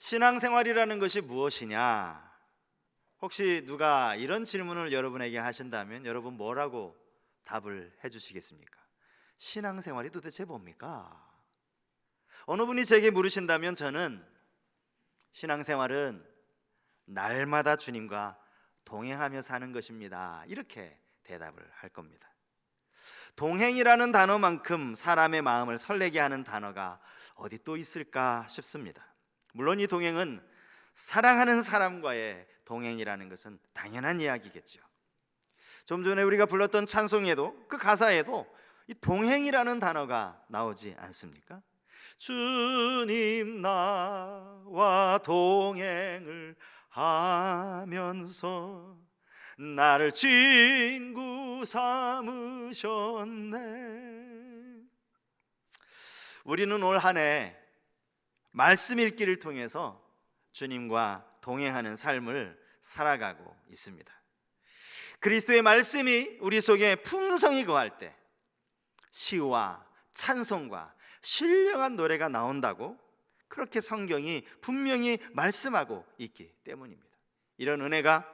신앙생활이라는 것이 무엇이냐? 혹시 누가 이런 질문을 여러분에게 하신다면 여러분 뭐라고 답을 해주시겠습니까? 신앙생활이 도대체 뭡니까? 어느 분이 제게 물으신다면 저는 신앙생활은 날마다 주님과 동행하며 사는 것입니다, 이렇게 대답을 할 겁니다. 동행이라는 단어만큼 사람의 마음을 설레게 하는 단어가 어디 또 있을까 싶습니다. 물론 이 동행은 사랑하는 사람과의 동행이라는 것은 당연한 이야기겠죠. 좀 전에 우리가 불렀던 찬송에도 그 가사에도 이 동행이라는 단어가 나오지 않습니까? 주님 나와 동행을 하면서 나를 친구 삼으셨네. 우리는 올 한 해 말씀 읽기를 통해서 주님과 동행하는 삶을 살아가고 있습니다. 그리스도의 말씀이 우리 속에 풍성히 거할 때 시와 찬송과 신령한 노래가 나온다고 그렇게 성경이 분명히 말씀하고 있기 때문입니다. 이런 은혜가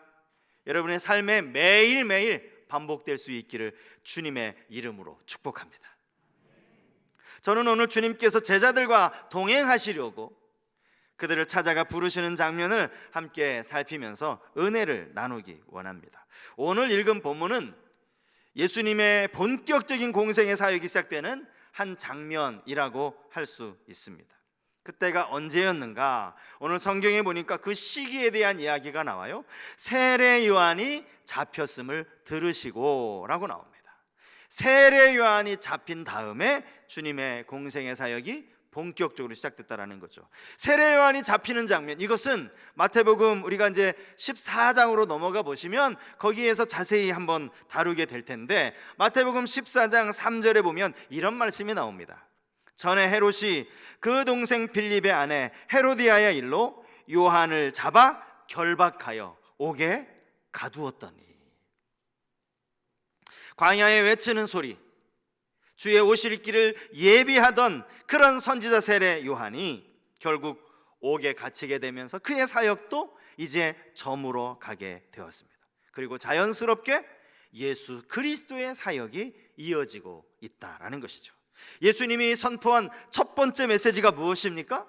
여러분의 삶에 매일매일 반복될 수 있기를 주님의 이름으로 축복합니다. 저는 오늘 주님께서 제자들과 동행하시려고 그들을 찾아가 부르시는 장면을 함께 살피면서 은혜를 나누기 원합니다. 오늘 읽은 본문은 예수님의 본격적인 공생의 사역이 시작되는 한 장면이라고 할 수 있습니다. 그때가 언제였는가? 오늘 성경에 보니까 그 시기에 대한 이야기가 나와요. 세례 요한이 잡혔음을 들으시고 라고 나옵니다. 세례 요한이 잡힌 다음에 주님의 공생의 사역이 본격적으로 시작됐다라는 거죠. 세례 요한이 잡히는 장면, 이것은 마태복음 우리가 이제 14장으로 넘어가 보시면 거기에서 자세히 한번 다루게 될 텐데, 마태복음 14장 3절에 보면 이런 말씀이 나옵니다. 전에 헤롯이 그 동생 빌립의 아내 헤로디아의 일로 요한을 잡아 결박하여 옥에 가두었더니. 광야에 외치는 소리, 주의 오실 길을 예비하던 그런 선지자 세례 요한이 결국 옥에 갇히게 되면서 그의 사역도 이제 저물어 가게 되었습니다. 그리고 자연스럽게 예수 그리스도의 사역이 이어지고 있다라는 것이죠. 예수님이 선포한 첫 번째 메시지가 무엇입니까?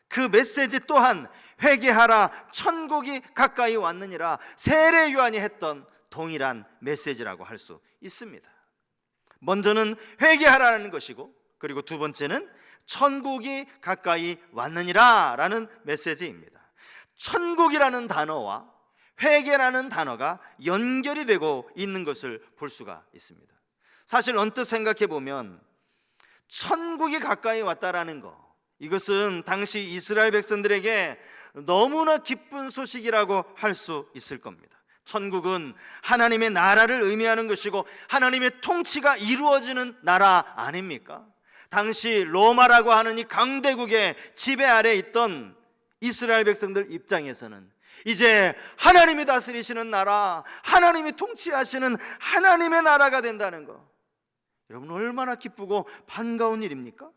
그 메시지 또한 회개하라, 천국이 가까이 왔느니라, 세례 요한이 했던 동일한 메시지라고 할 수 있습니다. 먼저는 회개하라는 것이고, 그리고 두 번째는 천국이 가까이 왔느니라 라는 메시지입니다. 천국이라는 단어와 회개라는 단어가 연결이 되고 있는 것을 볼 수가 있습니다. 사실 언뜻 생각해 보면 천국이 가까이 왔다라는 거, 이것은 당시 이스라엘 백성들에게 너무나 기쁜 소식이라고 할 수 있을 겁니다. 천국은 하나님의 나라를 의미하는 것이고 하나님의 통치가 이루어지는 나라 아닙니까? 당시 로마라고 하는 이 강대국의 지배 아래 있던 이스라엘 백성들 입장에서는 이제 하나님이 다스리시는 나라, 하나님이 통치하시는 하나님의 나라가 된다는 거, 여러분 얼마나 기쁘고 반가운 일입니까?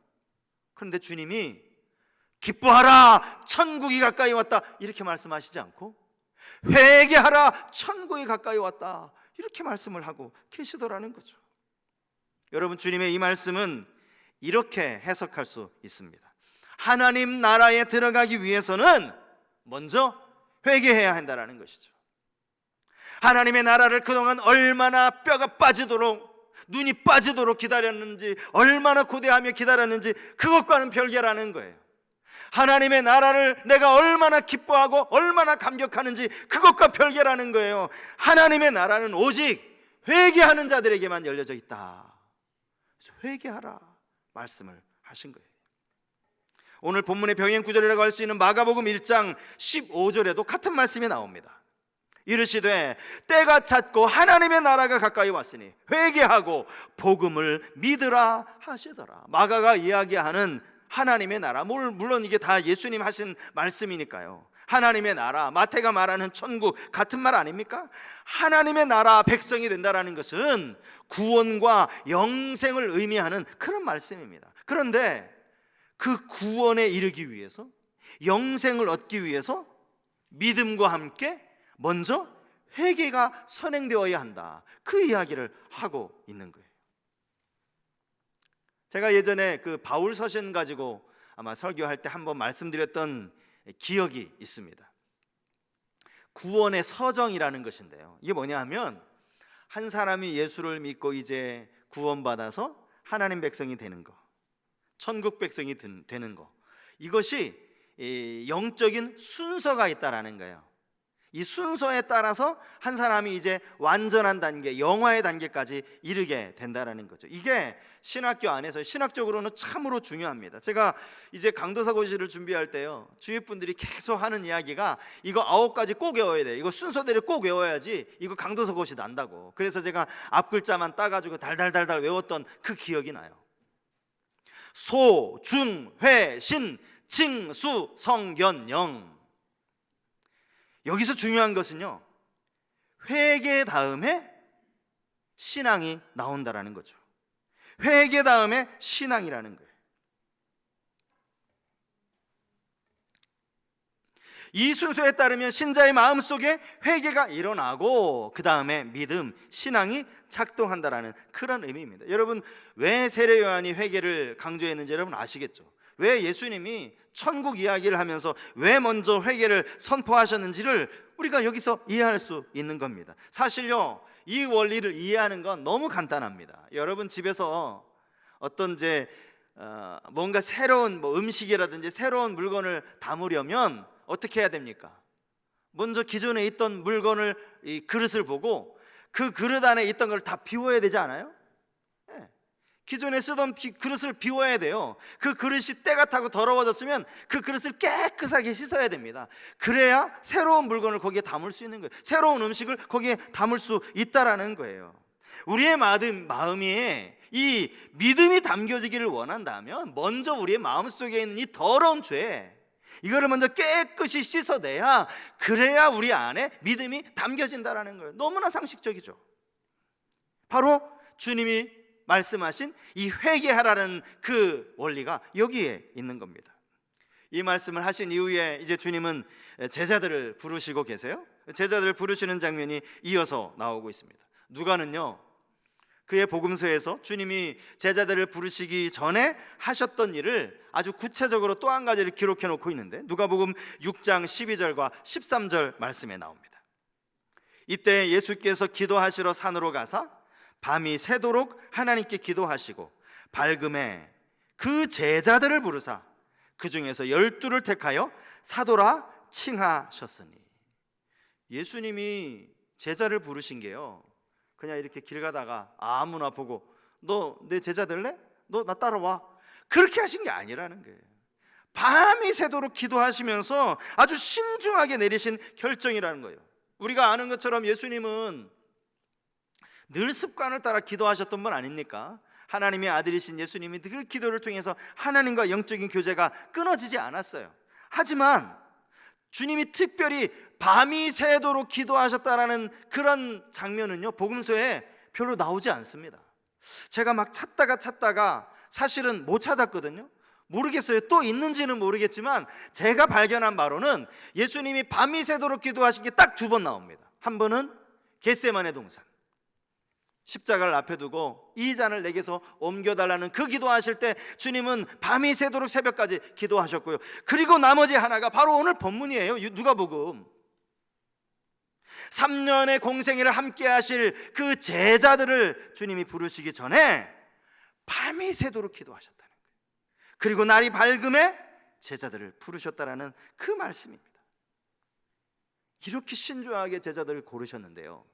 그런데 주님이 기뻐하라, 천국이 가까이 왔다 이렇게 말씀하시지 않고 회개하라, 천국이 가까이 왔다 이렇게 말씀을 하고 계시더라는 거죠. 여러분, 주님의 이 말씀은 이렇게 해석할 수 있습니다. 하나님 나라에 들어가기 위해서는 먼저 회개해야 한다는 것이죠. 하나님의 나라를 그동안 얼마나 뼈가 빠지도록, 눈이 빠지도록 기다렸는지, 얼마나 고대하며 기다렸는지 그것과는 별개라는 거예요. 하나님의 나라를 내가 얼마나 기뻐하고 얼마나 감격하는지 그것과 별개라는 거예요. 하나님의 나라는 오직 회개하는 자들에게만 열려져 있다. 그래서 회개하라 말씀을 하신 거예요. 오늘 본문의 병행 구절이라고 할 수 있는 마가복음 1장 15절에도 같은 말씀이 나옵니다. 이르시되 때가 찼고 하나님의 나라가 가까이 왔으니 회개하고 복음을 믿으라 하시더라. 마가가 이야기하는 하나님의 나라, 물론 이게 다 예수님 하신 말씀이니까요. 하나님의 나라, 마태가 말하는 천국 같은 말 아닙니까? 하나님의 나라 백성이 된다는 것은 구원과 영생을 의미하는 그런 말씀입니다. 그런데 그 구원에 이르기 위해서 영생을 얻기 위해서 믿음과 함께 먼저 회개가 선행되어야 한다, 그 이야기를 하고 있는 거예요. 제가 예전에 그 바울 서신 가지고 아마 설교할 때 한번 말씀드렸던 기억이 있습니다. 구원의 서정이라는 것인데요, 이게 뭐냐 하면 한 사람이 예수를 믿고 이제 구원받아서 하나님 백성이 되는 거, 천국 백성이 되는 거, 이것이 영적인 순서가 있다라는 거예요. 이 순서에 따라서 한 사람이 이제 완전한 단계, 영화의 단계까지 이르게 된다라는 거죠. 이게 신학교 안에서 신학적으로는 참으로 중요합니다. 제가 이제 강도사 고시를 준비할 때요, 주위 분들이 계속 하는 이야기가 이거 9가지 꼭 외워야 돼, 이거 순서대로 꼭 외워야지 이거 강도사 고시 난다고. 그래서 제가 앞글자만 따가지고 달달달달 외웠던 그 기억이 나요. 소, 중, 회, 신, 칭, 수, 성, 견, 영. 여기서 중요한 것은요, 회개 다음에 신앙이 나온다라는 거죠. 회개 다음에 신앙이라는 거예요. 이 순서에 따르면 신자의 마음속에 회개가 일어나고 그 다음에 믿음, 신앙이 작동한다라는 그런 의미입니다. 여러분, 왜 세례 요한이 회개를 강조했는지 여러분 아시겠죠? 왜 예수님이 천국 이야기를 하면서 왜 먼저 회개를 선포하셨는지를 우리가 여기서 이해할 수 있는 겁니다. 사실요, 이 원리를 이해하는 건 너무 간단합니다. 여러분 집에서 어떤 뭔가 새로운 음식이라든지 새로운 물건을 담으려면 어떻게 해야 됩니까? 먼저 기존에 있던 물건을, 이 그릇을 보고 그 그릇 안에 있던 걸 다 비워야 되지 않아요? 기존에 쓰던 그릇을 비워야 돼요. 그 그릇이 때가 타고 더러워졌으면 그 그릇을 깨끗하게 씻어야 됩니다. 그래야 새로운 물건을 거기에 담을 수 있는 거예요. 새로운 음식을 거기에 담을 수 있다라는 거예요. 우리의 마음에 이 믿음이 담겨지기를 원한다면 먼저 우리의 마음속에 있는 이 더러운 죄, 이거를 먼저 깨끗이 씻어내야, 그래야 우리 안에 믿음이 담겨진다라는 거예요. 너무나 상식적이죠. 바로 주님이 말씀하신 이 회개하라는 그 원리가 여기에 있는 겁니다. 이 말씀을 하신 이후에 이제 주님은 제자들을 부르시고 계세요. 제자들을 부르시는 장면이 이어서 나오고 있습니다. 누가는요, 그의 복음서에서 주님이 제자들을 부르시기 전에 하셨던 일을 아주 구체적으로 또 한 가지를 기록해 놓고 있는데, 누가복음 6장 12절과 13절 말씀에 나옵니다. 이때 예수께서 기도하시러 산으로 가사 밤이 새도록 하나님께 기도하시고 밝음에 그 제자들을 부르사 그 중에서 12를 택하여 사도라 칭하셨으니. 예수님이 제자를 부르신 게요, 그냥 이렇게 길 가다가 아무나 보고 너 내 제자 될래? 너 나 따라와, 그렇게 하신 게 아니라는 거예요. 밤이 새도록 기도하시면서 아주 신중하게 내리신 결정이라는 거예요. 우리가 아는 것처럼 예수님은 늘 습관을 따라 기도하셨던 분 아닙니까? 하나님의 아들이신 예수님이 그 기도를 통해서 하나님과 영적인 교제가 끊어지지 않았어요. 하지만 주님이 특별히 밤이 새도록 기도하셨다라는 그런 장면은요, 복음서에 별로 나오지 않습니다. 제가 막 찾다가 사실은 못 찾았거든요. 모르겠어요. 또 있는지는 모르겠지만 제가 발견한 바로는 예수님이 밤이 새도록 기도하신 게 딱 2번 나옵니다. 한 번은 겟세마네 동산, 십자가를 앞에 두고 이 잔을 내게서 옮겨달라는 그 기도하실 때 주님은 밤이 새도록 새벽까지 기도하셨고요. 그리고 나머지 하나가 바로 오늘 본문이에요. 누가복음 3년의 공생애를 함께 하실 그 제자들을 주님이 부르시기 전에 밤이 새도록 기도하셨다는 거예요. 그리고 날이 밝음에 제자들을 부르셨다라는 그 말씀입니다. 이렇게 신중하게 제자들을 고르셨는데요,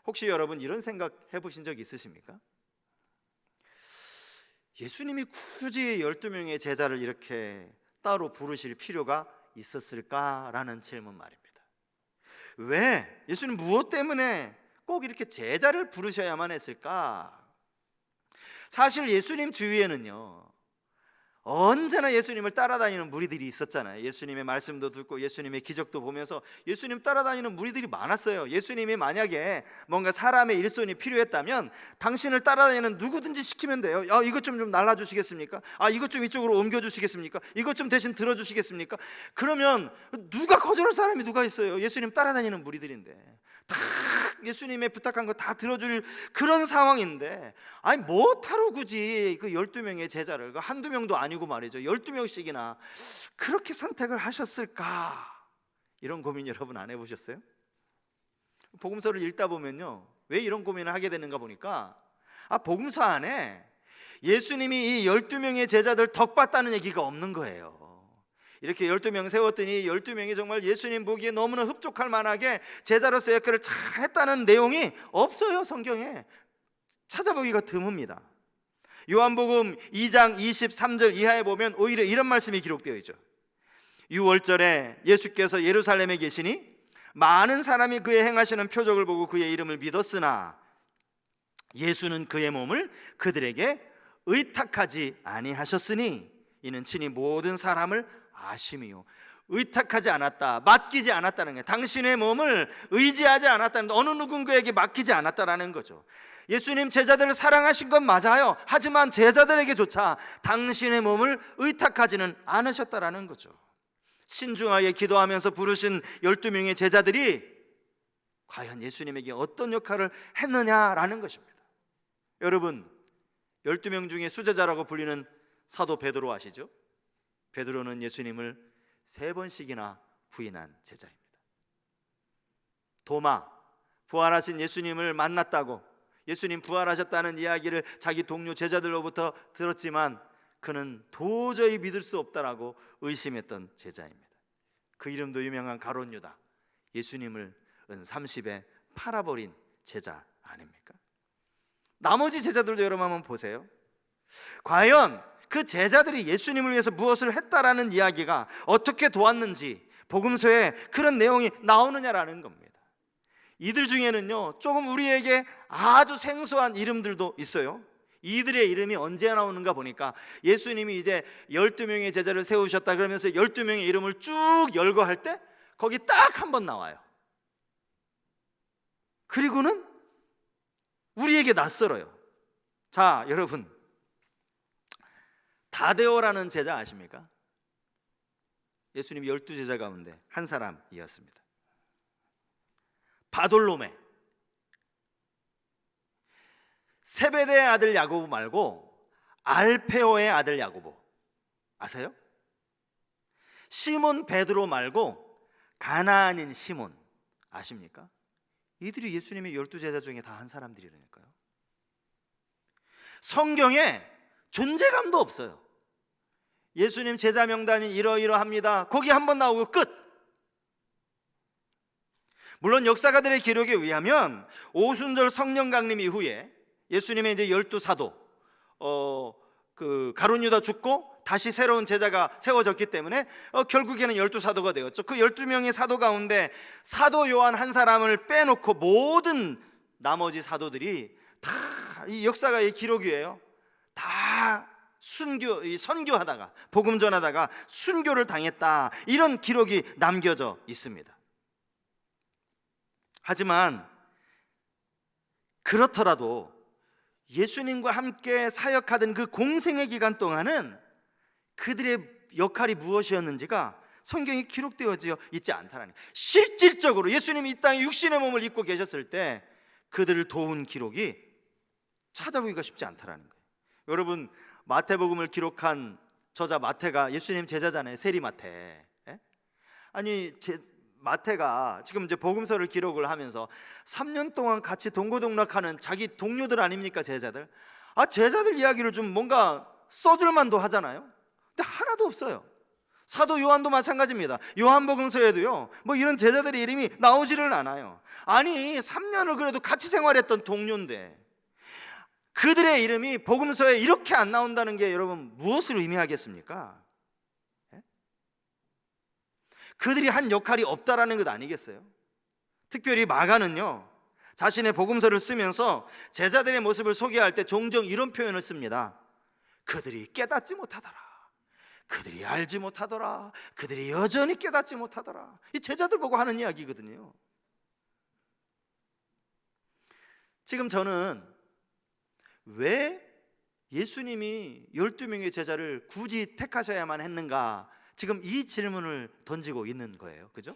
혹시 여러분 이런 생각 해보신 적 있으십니까? 예수님이 굳이 12명의 제자를 이렇게 따로 부르실 필요가 있었을까라는 질문 말입니다. 왜? 예수님 무엇 때문에 꼭 이렇게 제자를 부르셔야만 했을까? 사실 예수님 주위에는요, 언제나 예수님을 따라다니는 무리들이 있었잖아요. 예수님의 말씀도 듣고 예수님의 기적도 보면서 예수님 따라다니는 무리들이 많았어요. 예수님이 만약에 뭔가 사람의 일손이 필요했다면 당신을 따라다니는 누구든지 시키면 돼요. 이것 좀 날라주시겠습니까? 이것 좀 이쪽으로 옮겨주시겠습니까? 이것 좀 대신 들어주시겠습니까? 그러면 누가 거절할 사람이 누가 있어요? 예수님 따라다니는 무리들인데 다 예수님의 부탁한 거 다 들어줄 그런 상황인데, 뭐하러 굳이 그 12명의 제자를, 그 한두 명도 아니고 말이죠, 12명씩이나 그렇게 선택을 하셨을까? 이런 고민 여러분 안 해보셨어요? 복음서를 읽다 보면요, 왜 이런 고민을 하게 되는가 보니까 복음서 안에 예수님이 이 12명의 제자들 덕봤다는 얘기가 없는 거예요. 이렇게 12명 세웠더니 12명이 정말 예수님 보기에 너무나 흡족할 만하게 제자로서 역할을 잘 했다는 내용이 없어요. 성경에 찾아보기가 드뭅니다. 요한복음 2장 23절 이하에 보면 오히려 이런 말씀이 기록되어 있죠. 유월절에 예수께서 예루살렘에 계시니 많은 사람이 그의 행하시는 표적을 보고 그의 이름을 믿었으나 예수는 그의 몸을 그들에게 의탁하지 아니하셨으니 이는 친히 모든 사람을 아심이요, 의탁하지 않았다, 맡기지 않았다는 거예요. 당신의 몸을 의지하지 않았다는, 어느 누군가에게 맡기지 않았다라는 거죠. 예수님 제자들을 사랑하신 건 맞아요. 하지만 제자들에게조차 당신의 몸을 의탁하지는 않으셨다라는 거죠. 신중하게 기도하면서 부르신 12명의 제자들이 과연 예수님에게 어떤 역할을 했느냐라는 것입니다. 여러분, 12명 중에 수제자라고 불리는 사도 베드로 아시죠? 베드로는 예수님을 3번씩이나 부인한 제자입니다. 도마, 부활하신 예수님을 만났다고, 예수님 부활하셨다는 이야기를 자기 동료 제자들로부터 들었지만 그는 도저히 믿을 수 없다라고 의심했던 제자입니다. 그 이름도 유명한 가룟 유다, 예수님을 은 30에 팔아버린 제자 아닙니까? 나머지 제자들도 여러분 한번 보세요. 과연 그 제자들이 예수님을 위해서 무엇을 했다라는 이야기가 어떻게 도왔는지 복음서에 그런 내용이 나오느냐라는 겁니다. 이들 중에는요, 조금 우리에게 아주 생소한 이름들도 있어요. 이들의 이름이 언제 나오는가 보니까 예수님이 이제 12명의 제자를 세우셨다 그러면서 12명의 이름을 쭉 열거할 때 거기 딱 한 번 나와요. 그리고는 우리에게 낯설어요. 자, 여러분, 다데오라는 제자 아십니까? 예수님 12제자 가운데 한 사람이었습니다. 바돌로메, 세베대의 아들 야고보 말고 알페오의 아들 야고보 아세요? 시몬 베드로 말고 가나안인 시몬 아십니까? 이들이 예수님의 12제자 중에 다 한 사람들이라니까요. 성경에 존재감도 없어요. 예수님 제자 명단이 이러이러합니다, 거기 한번 나오고 끝. 물론 역사가들의 기록에 의하면 오순절 성령 강림 이후에 예수님의 이제 12사도, 그 가룟 유다 죽고 다시 새로운 제자가 세워졌기 때문에 결국에는 12사도가 되었죠. 그 12명의 사도 가운데 사도 요한 한 사람을 빼놓고 모든 나머지 사도들이 다 이 역사가의 기록이에요. 다 선교하다가, 복음 전하다가 순교를 당했다, 이런 기록이 남겨져 있습니다. 하지만 그렇더라도 예수님과 함께 사역하던 그 공생의 기간 동안은 그들의 역할이 무엇이었는지가 성경에 기록되어져 있지 않다라는 거예요. 실질적으로 예수님이 이 땅에 육신의 몸을 입고 계셨을 때 그들을 도운 기록이 찾아보기가 쉽지 않다라는 거예요. 여러분, 마태복음을 기록한 저자 마태가 예수님 제자잖아요. 세리 마태. 아니, 마태가 지금 이제 복음서를 기록을 하면서 3년 동안 같이 동고동락하는 자기 동료들 아닙니까? 제자들. 제자들 이야기를 좀 뭔가 써줄 만도 하잖아요. 근데 하나도 없어요. 사도 요한도 마찬가지입니다. 요한복음서에도요, 뭐 이런 제자들의 이름이 나오지를 않아요. 아니, 3년을 그래도 같이 생활했던 동료인데 그들의 이름이 복음서에 이렇게 안 나온다는 게 여러분 무엇을 의미하겠습니까? 그들이 한 역할이 없다라는 것 아니겠어요? 특별히 마가는요, 자신의 복음서를 쓰면서 제자들의 모습을 소개할 때 종종 이런 표현을 씁니다. 그들이 깨닫지 못하더라. 그들이 알지 못하더라. 그들이 여전히 깨닫지 못하더라. 이 제자들 보고 하는 이야기거든요. 지금 저는 왜 예수님이 12명의 제자를 굳이 택하셔야만 했는가, 지금 이 질문을 던지고 있는 거예요. 그죠?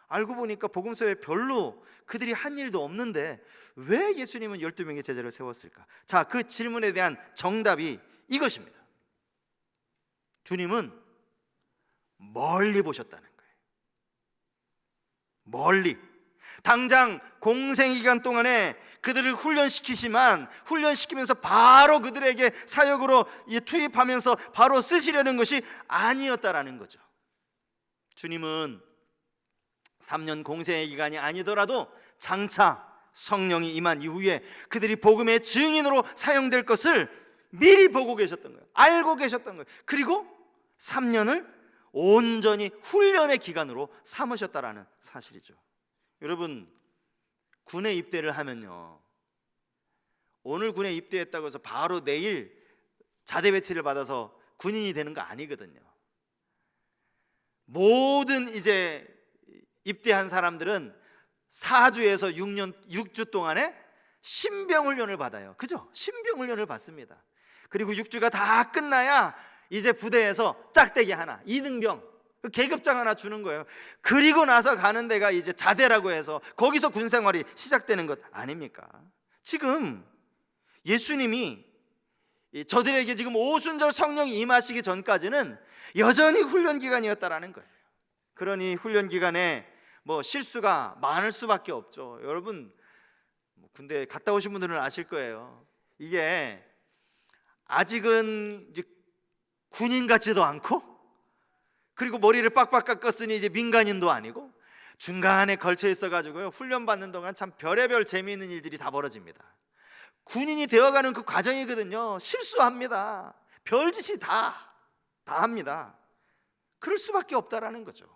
알고 보니까 복음서에 별로 그들이 한 일도 없는데 왜 예수님은 12명의 제자를 세웠을까? 자, 그 질문에 대한 정답이 이것입니다. 주님은 멀리 보셨다는 거예요. 멀리. 당장 공생 기간 동안에 그들을 훈련시키면서 바로 그들에게 사역으로 투입하면서 바로 쓰시려는 것이 아니었다라는 거죠. 주님은 3년 공생의 기간이 아니더라도 장차 성령이 임한 이후에 그들이 복음의 증인으로 사용될 것을 미리 보고 계셨던 거예요. 알고 계셨던 거예요. 그리고 3년을 온전히 훈련의 기간으로 삼으셨다라는 사실이죠. 여러분, 군에 입대를 하면요, 오늘 군에 입대했다고 해서 바로 내일 자대 배치를 받아서 군인이 되는 거 아니거든요. 모든 이제 입대한 사람들은 4주에서 6주 동안에 신병훈련을 받아요. 그죠? 신병훈련을 받습니다. 그리고 6주가 다 끝나야 이제 부대에서 짝대기 하나, 2등병, 계급장 하나 주는 거예요. 그리고 나서 가는 데가 이제 자대라고 해서 거기서 군생활이 시작되는 것 아닙니까? 지금 예수님이 저들에게 지금 오순절 성령이 임하시기 전까지는 여전히 훈련 기간이었다라는 거예요. 그러니 훈련 기간에 실수가 많을 수밖에 없죠. 여러분, 군대 갔다 오신 분들은 아실 거예요. 이게 아직은 이제 군인 같지도 않고, 그리고 머리를 빡빡 깎았으니 이제 민간인도 아니고, 중간에 걸쳐 있어가지고요, 훈련 받는 동안 참 별의별 재미있는 일들이 다 벌어집니다. 군인이 되어가는 그 과정이거든요. 실수합니다. 별짓이 다 합니다. 그럴 수밖에 없다라는 거죠.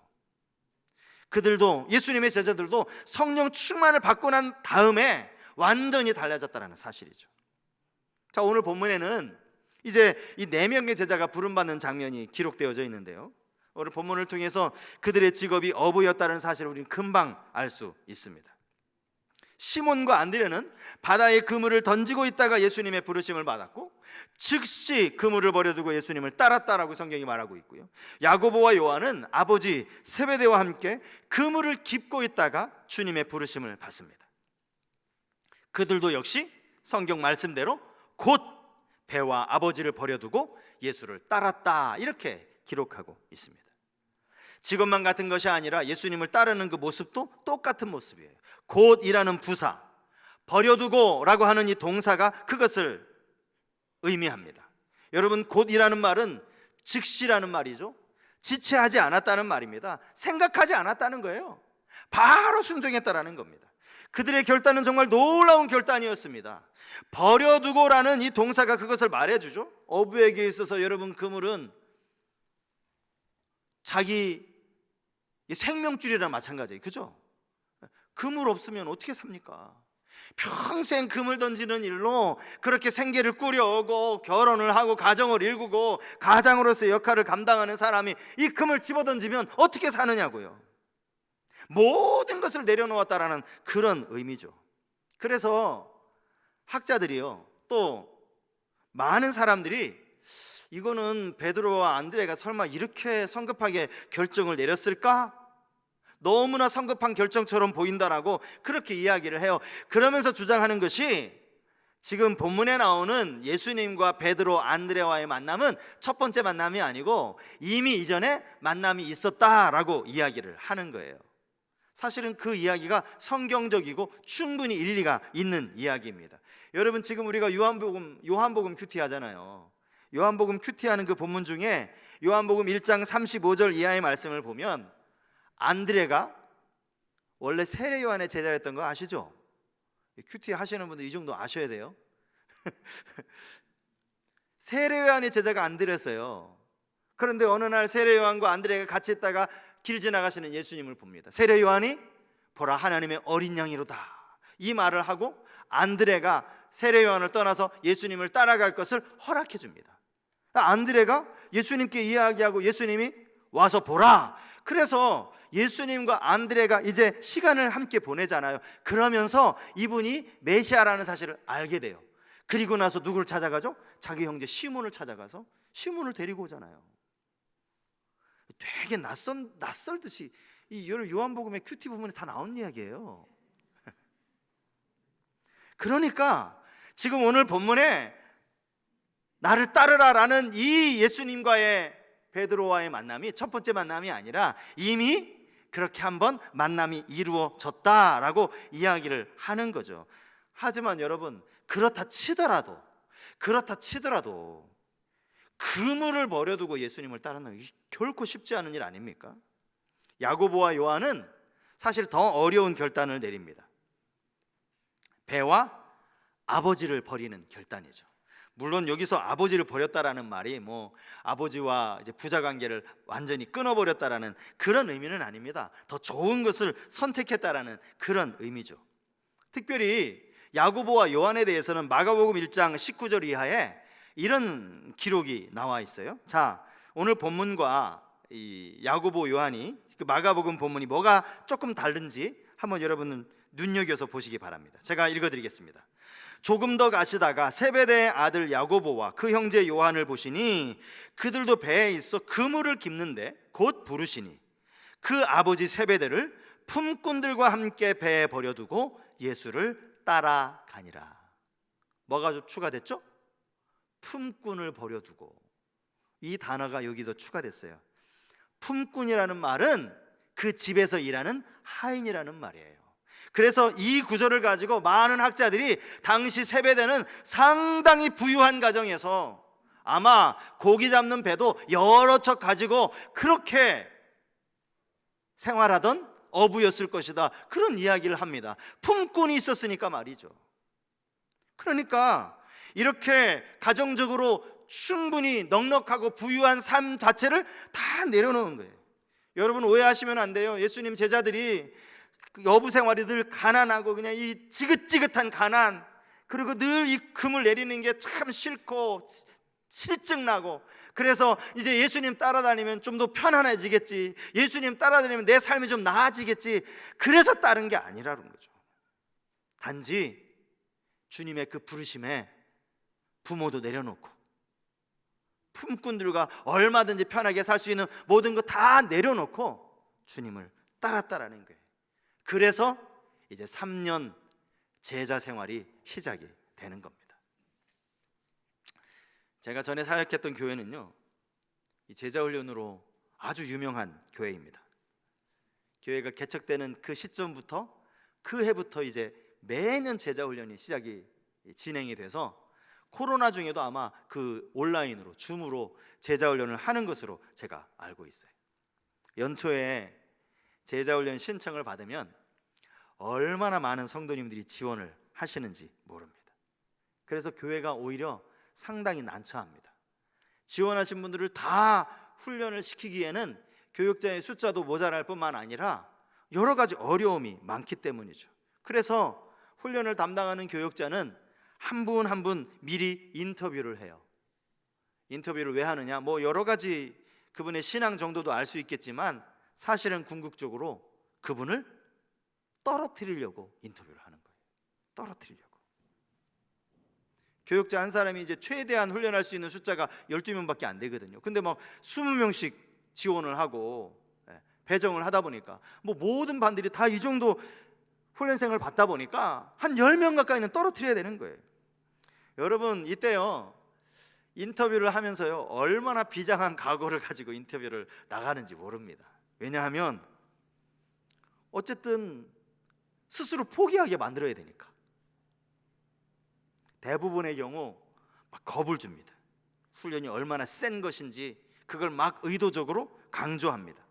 그들도, 예수님의 제자들도 성령 충만을 받고 난 다음에 완전히 달라졌다는 사실이죠. 자, 오늘 본문에는 이제 이 4명의 제자가 부름받는 장면이 기록되어져 있는데요, 오늘 본문을 통해서 그들의 직업이 어부였다는 사실을 우리는 금방 알 수 있습니다. 시몬과 안드레는 바다에 그물을 던지고 있다가 예수님의 부르심을 받았고 즉시 그물을 버려두고 예수님을 따랐다라고 성경이 말하고 있고요, 야고보와 요한은 아버지 세베대와 함께 그물을 깁고 있다가 주님의 부르심을 받습니다. 그들도 역시 성경 말씀대로 곧 배와 아버지를 버려두고 예수를 따랐다, 이렇게 기록하고 있습니다. 직업만 같은 것이 아니라 예수님을 따르는 그 모습도 똑같은 모습이에요. 곧이라는 부사, 버려두고 라고 하는 이 동사가 그것을 의미합니다. 여러분, 곧이라는 말은 즉시라는 말이죠. 지체하지 않았다는 말입니다. 생각하지 않았다는 거예요. 바로 순종했다라는 겁니다. 그들의 결단은 정말 놀라운 결단이었습니다. 버려두고라는 이 동사가 그것을 말해주죠. 어부에게 있어서 여러분, 그물은 자기 생명줄이랑 마찬가지예요. 그죠? 그물 없으면 어떻게 삽니까? 평생 그물 던지는 일로 그렇게 생계를 꾸려오고 결혼을 하고 가정을 일구고 가장으로서의 역할을 감당하는 사람이 이 그물 집어던지면 어떻게 사느냐고요. 모든 것을 내려놓았다라는 그런 의미죠. 그래서 학자들이요, 또 많은 사람들이 이거는 베드로와 안드레가 설마 이렇게 성급하게 결정을 내렸을까? 너무나 성급한 결정처럼 보인다라고 그렇게 이야기를 해요. 그러면서 주장하는 것이 지금 본문에 나오는 예수님과 베드로, 안드레와의 만남은 첫 번째 만남이 아니고 이미 이전에 만남이 있었다라고 이야기를 하는 거예요. 사실은 그 이야기가 성경적이고 충분히 일리가 있는 이야기입니다. 여러분, 지금 우리가 요한복음 큐티 하잖아요. 요한복음 큐티하는 그 본문 중에 요한복음 1장 35절 이하의 말씀을 보면 안드레가 원래 세례 요한의 제자였던 거 아시죠? 큐티 하시는 분들 이 정도 아셔야 돼요. 세례 요한의 제자가 안드레였어요. 그런데 어느 날 세례 요한과 안드레가 같이 있다가 길 지나가시는 예수님을 봅니다. 세례 요한이 보라, 하나님의 어린 양이로다, 이 말을 하고 안드레가 세례 요한을 떠나서 예수님을 따라갈 것을 허락해 줍니다. 안드레가 예수님께 이야기하고 예수님이 와서 보라. 그래서 예수님과 안드레가 이제 시간을 함께 보내잖아요. 그러면서 이분이 메시아라는 사실을 알게 돼요. 그리고 나서 누구를 찾아가죠? 자기 형제 시몬을 찾아가서 시몬을 데리고 오잖아요. 되게 낯설듯이 이 요한복음의 큐티 부분에 다 나온 이야기예요. 그러니까 지금 오늘 본문에 나를 따르라라는 이 예수님과의 베드로와의 만남이 첫 번째 만남이 아니라 이미 그렇게 한번 만남이 이루어졌다라고 이야기를 하는 거죠. 하지만 여러분, 그렇다 치더라도 그물을 버려두고 예수님을 따르는 게 결코 쉽지 않은 일 아닙니까? 야고보와 요한은 사실 더 어려운 결단을 내립니다. 배와 아버지를 버리는 결단이죠. 물론 여기서 아버지를 버렸다라는 말이 뭐 아버지와 이제 부자 관계를 완전히 끊어버렸다라는 그런 의미는 아닙니다. 더 좋은 것을 선택했다라는 그런 의미죠. 특별히 야고보와 요한에 대해서는 마가복음 1장 19절 이하에 이런 기록이 나와 있어요. 자, 오늘 본문과 이 야고보 요한이 그 마가복음 본문이 뭐가 조금 다른지 한번 여러분은 눈여겨서 보시기 바랍니다. 제가 읽어드리겠습니다. 조금 더 가시다가 세베대의 아들 야고보와 그 형제 요한을 보시니 그들도 배에 있어 그물을 깁는데 곧 부르시니 그 아버지 세베대를 품꾼들과 함께 배에 버려두고 예수를 따라가니라. 뭐가 추가됐죠? 품꾼을 버려두고. 이 단어가 여기도 추가됐어요. 품꾼이라는 말은 그 집에서 일하는 하인이라는 말이에요. 그래서 이 구절을 가지고 많은 학자들이 당시 세베대는 상당히 부유한 가정에서 아마 고기 잡는 배도 여러 척 가지고 그렇게 생활하던 어부였을 것이다, 그런 이야기를 합니다. 품꾼이 있었으니까 말이죠. 그러니까 이렇게 가정적으로 충분히 넉넉하고 부유한 삶 자체를 다 내려놓은 거예요. 여러분 오해하시면 안 돼요. 예수님 제자들이 어부 생활이 늘 가난하고 그냥 이 지긋지긋한 가난, 그리고 늘 이 금을 내리는 게 참 싫고 실증나고, 그래서 이제 예수님 따라다니면 좀 더 편안해지겠지, 예수님 따라다니면 내 삶이 좀 나아지겠지, 그래서 따른 게 아니라는 거죠. 단지 주님의 그 부르심에 부모도 내려놓고 품꾼들과 얼마든지 편하게 살 수 있는 모든 거 다 내려놓고 주님을 따랐다라는 거예요. 그래서 이제 3년 제자 생활이 시작이 되는 겁니다. 제가 전에 사역했던 교회는요, 이 제자 훈련으로 아주 유명한 교회입니다. 교회가 개척되는 그 시점부터 그 해부터 이제 매년 제자 훈련이 시작이 진행이 돼서 코로나 중에도 아마 그 온라인으로 줌으로 제자 훈련을 하는 것으로 제가 알고 있어요. 연초에 제자 훈련 신청을 받으면 얼마나 많은 성도님들이 지원을 하시는지 모릅니다. 그래서 교회가 오히려 상당히 난처합니다. 지원하신 분들을 다 훈련을 시키기에는 교육자의 숫자도 모자랄 뿐만 아니라 여러 가지 어려움이 많기 때문이죠. 그래서 훈련을 담당하는 교육자는 한 분 한 분 미리 인터뷰를 해요. 인터뷰를 왜 하느냐? 뭐 여러 가지 그분의 신앙 정도도 알 수 있겠지만 사실은 궁극적으로 그분을 떨어뜨리려고 인터뷰를 하는 거예요. 떨어뜨리려고. 교육자 한 사람이 이제 최대한 훈련할 수 있는 숫자가 12명밖에 안 되거든요. 근데 막 20명씩 지원을 하고 배정을 하다 보니까 뭐 모든 반들이 다 이 정도 훈련생을 받다 보니까 한 10명 가까이는 떨어뜨려야 되는 거예요. 여러분 이때요, 인터뷰를 하면서요 얼마나 비장한 각오를 가지고 인터뷰를 나가는지 모릅니다. 왜냐하면 어쨌든 스스로 포기하게 만들어야 되니까. 대부분의 경우 막 겁을 줍니다. 훈련이 얼마나 센 것인지 그걸 막 의도적으로 강조합니다.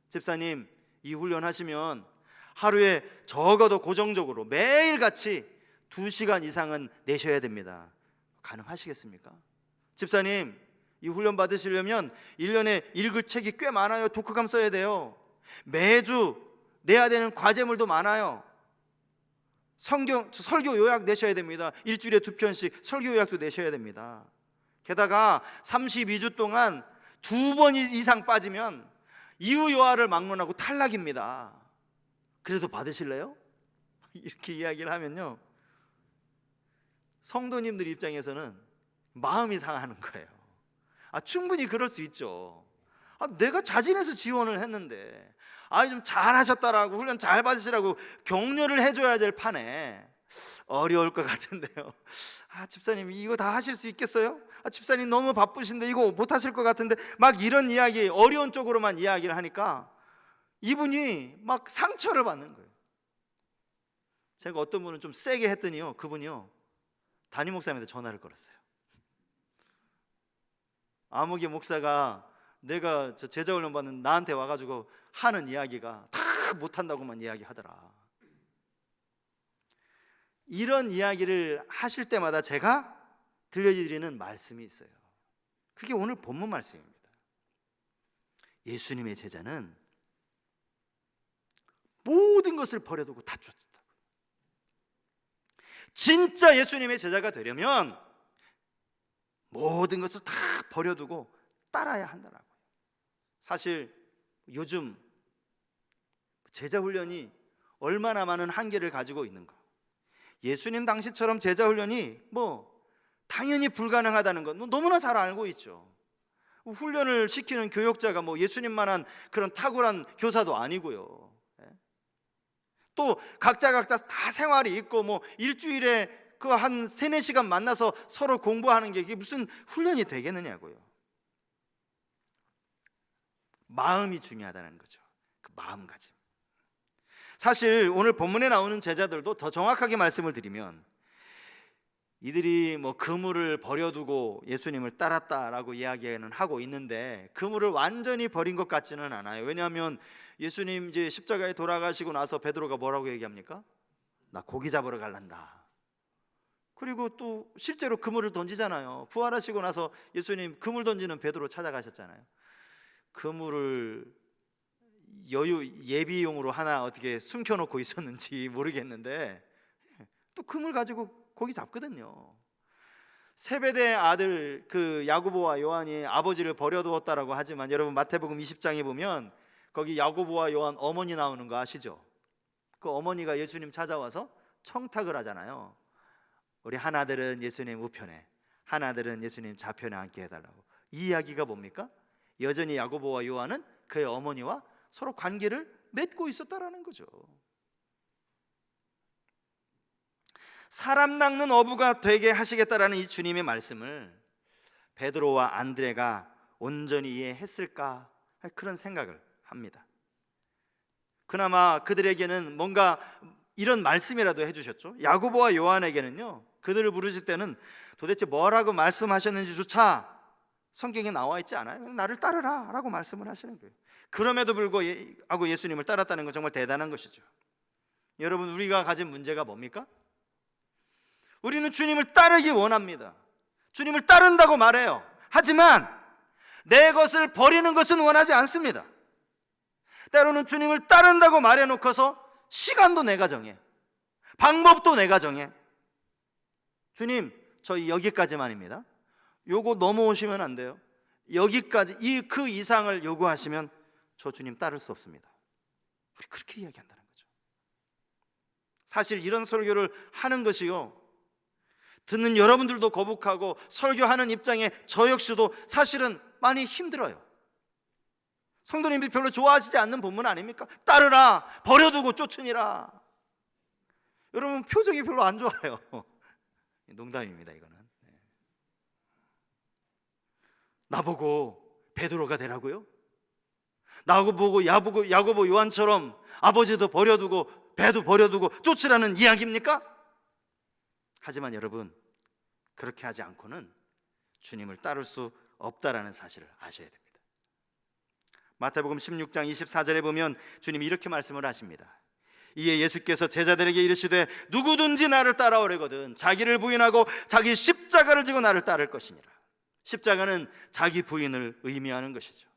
집사님, 이 훈련 하시면 하루에 적어도 고정적으로 매일같이 2시간 이상은 내셔야 됩니다. 가능하시겠습니까? 집사님, 이 훈련 받으시려면 1년에 읽을 책이 꽤 많아요. 독후감 써야 돼요. 매주 내야 되는 과제물도 많아요. 설교 요약 내셔야 됩니다. 일주일에 2편씩 설교 요약도 내셔야 됩니다. 게다가 32주 동안 2번 이상 빠지면 이후 여하를 막론하고 탈락입니다. 그래도 받으실래요? 이렇게 이야기를 하면요, 성도님들 입장에서는 마음이 상하는 거예요. 충분히 그럴 수 있죠. 내가 자진해서 지원을 했는데 좀 잘하셨다라고, 훈련 잘 받으시라고 격려를 해줘야 될 판에 어려울 것 같은데요. 집사님 이거 다 하실 수 있겠어요? 집사님 너무 바쁘신데 이거 못하실 것 같은데, 막 이런 이야기, 어려운 쪽으로만 이야기를 하니까 이분이 막 상처를 받는 거예요. 제가 어떤 분은 좀 세게 했더니요, 그분이요 담임 목사님한테 전화를 걸었어요. 아무개 목사가 내가 저 제자 훈련 받는 나한테 와가지고 하는 이야기가 다 못한다고만 이야기하더라. 이런 이야기를 하실 때마다 제가 들려드리는 말씀이 있어요. 그게 오늘 본문 말씀입니다. 예수님의 제자는 모든 것을 버려두고 다 쫓았다. 진짜 예수님의 제자가 되려면 모든 것을 다 버려두고 따라야 한다라고요. 사실 요즘 제자 훈련이 얼마나 많은 한계를 가지고 있는가. 예수님 당시처럼 제자 훈련이 당연히 불가능하다는 건 너무나 잘 알고 있죠. 훈련을 시키는 교역자가 예수님만한 그런 탁월한 교사도 아니고요. 또 각자 다 생활이 있고 일주일에 그 한 3-4시간 만나서 서로 공부하는 게 이게 무슨 훈련이 되겠느냐고요. 마음이 중요하다는 거죠. 그 마음가짐. 사실 오늘 본문에 나오는 제자들도 더 정확하게 말씀을 드리면, 이들이 그물을 버려두고 예수님을 따랐다라고 이야기는 하고 있는데, 그물을 완전히 버린 것 같지는 않아요. 왜냐하면 예수님 이제 십자가에 돌아가시고 나서 베드로가 뭐라고 얘기합니까? 나 고기 잡으러 갈란다. 그리고 또 실제로 그물을 던지잖아요. 부활하시고 나서 예수님 그물 던지는 베드로 찾아가셨잖아요. 그물을 예비용으로 하나 어떻게 숨겨놓고 있었는지 모르겠는데 또 그물 가지고 고기 잡거든요. 세베대 아들 그 야고보와 요한이 아버지를 버려두었다라고 하지만, 여러분 마태복음 20장에 보면 거기 야고보와 요한 어머니 나오는 거 아시죠? 그 어머니가 예수님 찾아와서 청탁을 하잖아요. 우리 하나들은 예수님 우편에, 하나들은 예수님 좌편에 앉게 해달라고. 이 이야기가 뭡니까? 여전히 야고보와 요한은 그의 어머니와 서로 관계를 맺고 있었다라는 거죠. 사람 낚는 어부가 되게 하시겠다라는 이 주님의 말씀을 베드로와 안드레가 온전히 이해했을까, 그런 생각을 합니다. 그나마 그들에게는 뭔가 이런 말씀이라도 해주셨죠. 야고보와 요한에게는요, 그들을 부르실 때는 도대체 뭐라고 말씀하셨는지조차 성경에 나와 있지 않아요. 나를 따르라 라고 말씀을 하시는 거예요. 그럼에도 불구하고 예수님을 따랐다는 건 정말 대단한 것이죠. 여러분, 우리가 가진 문제가 뭡니까? 우리는 주님을 따르기 원합니다. 주님을 따른다고 말해요. 하지만 내 것을 버리는 것은 원하지 않습니다. 때로는 주님을 따른다고 말해놓고서 시간도 내가 정해, 방법도 내가 정해. 주님, 저희 여기까지만입니다. 요거 넘어오시면 안 돼요. 여기까지, 그 이상을 요구하시면 저 주님 따를 수 없습니다. 우리 그렇게 이야기한다는 거죠. 사실 이런 설교를 하는 것이요, 듣는 여러분들도 거북하고 설교하는 입장에 저 역시도 사실은 많이 힘들어요. 성도님들이 별로 좋아하시지 않는 본문 아닙니까? 따르라, 버려두고 쫓으니라. 여러분 표정이 별로 안 좋아요. 농담입니다, 이거는. 나보고 베드로가 되라고요? 나보고 야고보 요한처럼 아버지도 버려두고 배도 버려두고 쫓으라는 이야기입니까? 하지만 여러분, 그렇게 하지 않고는 주님을 따를 수 없다라는 사실을 아셔야 됩니다. 마태복음 16장 24절에 보면 주님이 이렇게 말씀을 하십니다. 이에 예수께서 제자들에게 이르시되 누구든지 나를 따라오려거든 자기를 부인하고 자기 십자가를 지고 나를 따를 것이니라. 십자가는 자기 부인을 의미하는 것이죠.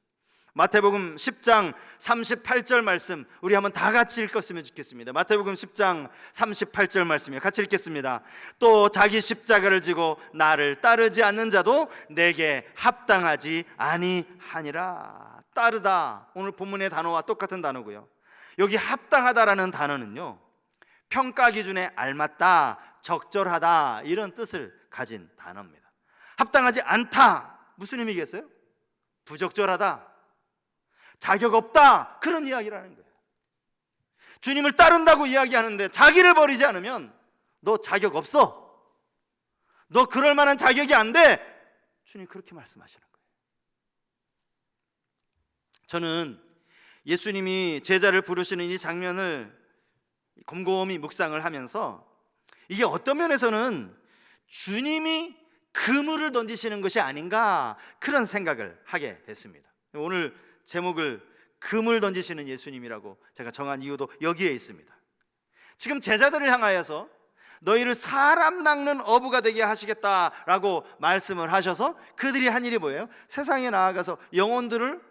마태복음 10장 38절 말씀 우리 한번 다 같이 읽었으면 좋겠습니다. 마태복음 10장 38절 말씀이요. 같이 읽겠습니다. 또 자기 십자가를 지고 나를 따르지 않는 자도 내게 합당하지 아니하니라. 따르다, 오늘 본문의 단어와 똑같은 단어고요. 여기 합당하다라는 단어는요, 평가 기준에 알맞다, 적절하다 이런 뜻을 가진 단어입니다. 합당하지 않다, 무슨 의미겠어요? 부적절하다, 자격 없다, 그런 이야기라는 거예요. 주님을 따른다고 이야기하는데 자기를 버리지 않으면 너 자격 없어, 너 그럴 만한 자격이 안 돼, 주님 그렇게 말씀하시는 거예요. 저는 예수님이 제자를 부르시는 이 장면을 곰곰이 묵상을 하면서 이게 어떤 면에서는 주님이 그물을 던지시는 것이 아닌가, 그런 생각을 하게 됐습니다. 오늘 제목을 그물 던지시는 예수님이라고 제가 정한 이유도 여기에 있습니다. 지금 제자들을 향하여서 너희를 사람 낚는 어부가 되게 하시겠다라고 말씀을 하셔서 그들이 한 일이 뭐예요? 세상에 나아가서 영혼들을,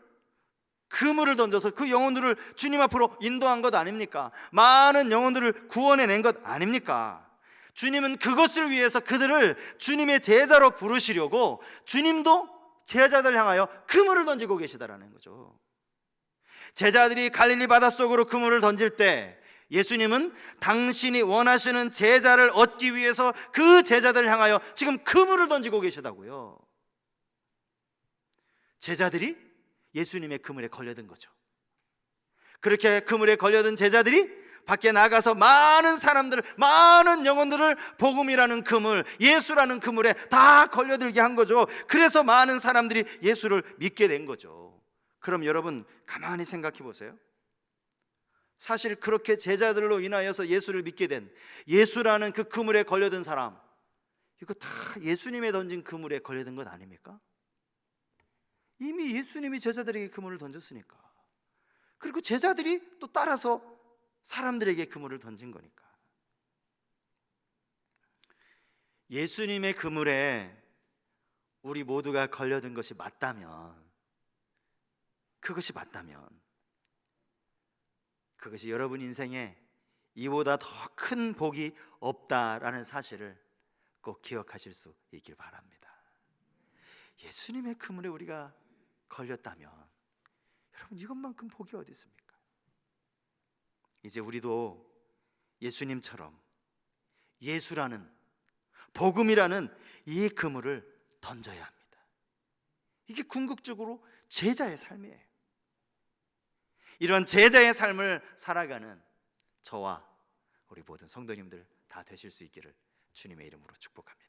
그물을 던져서 그 영혼들을 주님 앞으로 인도한 것 아닙니까? 많은 영혼들을 구원해낸 것 아닙니까? 주님은 그것을 위해서 그들을 주님의 제자로 부르시려고 주님도 제자들 향하여 그물을 던지고 계시다라는 거죠. 제자들이 갈릴리 바닷속으로 그물을 던질 때 예수님은 당신이 원하시는 제자를 얻기 위해서 그 제자들 향하여 지금 그물을 던지고 계시다고요. 제자들이 예수님의 그물에 걸려든 거죠. 그렇게 그물에 걸려든 제자들이 밖에 나가서 많은 사람들, 많은 영혼들을 복음이라는 그물, 예수라는 그물에 다 걸려들게 한 거죠. 그래서 많은 사람들이 예수를 믿게 된 거죠. 그럼 여러분 가만히 생각해 보세요. 사실 그렇게 제자들로 인하여서 예수를 믿게 된, 예수라는 그 그물에 걸려든 사람, 이거 다 예수님의 던진 그물에 걸려든 것 아닙니까? 이미 예수님이 제자들에게 그물을 던졌으니까. 그리고 제자들이 또 따라서 사람들에게 그물을 던진 거니까. 예수님의 그물에 우리 모두가 걸려든 것이 맞다면, 그것이 맞다면, 그것이 여러분 인생에 이보다 더 큰 복이 없다라는 사실을 꼭 기억하실 수 있길 바랍니다. 예수님의 그물에 우리가 걸렸다면 여러분 이것만큼 복이 어디 있습니까? 이제 우리도 예수님처럼 예수라는, 복음이라는 이 그물을 던져야 합니다. 이게 궁극적으로 제자의 삶이에요. 이런 제자의 삶을 살아가는 저와 우리 모든 성도님들 다 되실 수 있기를 주님의 이름으로 축복합니다.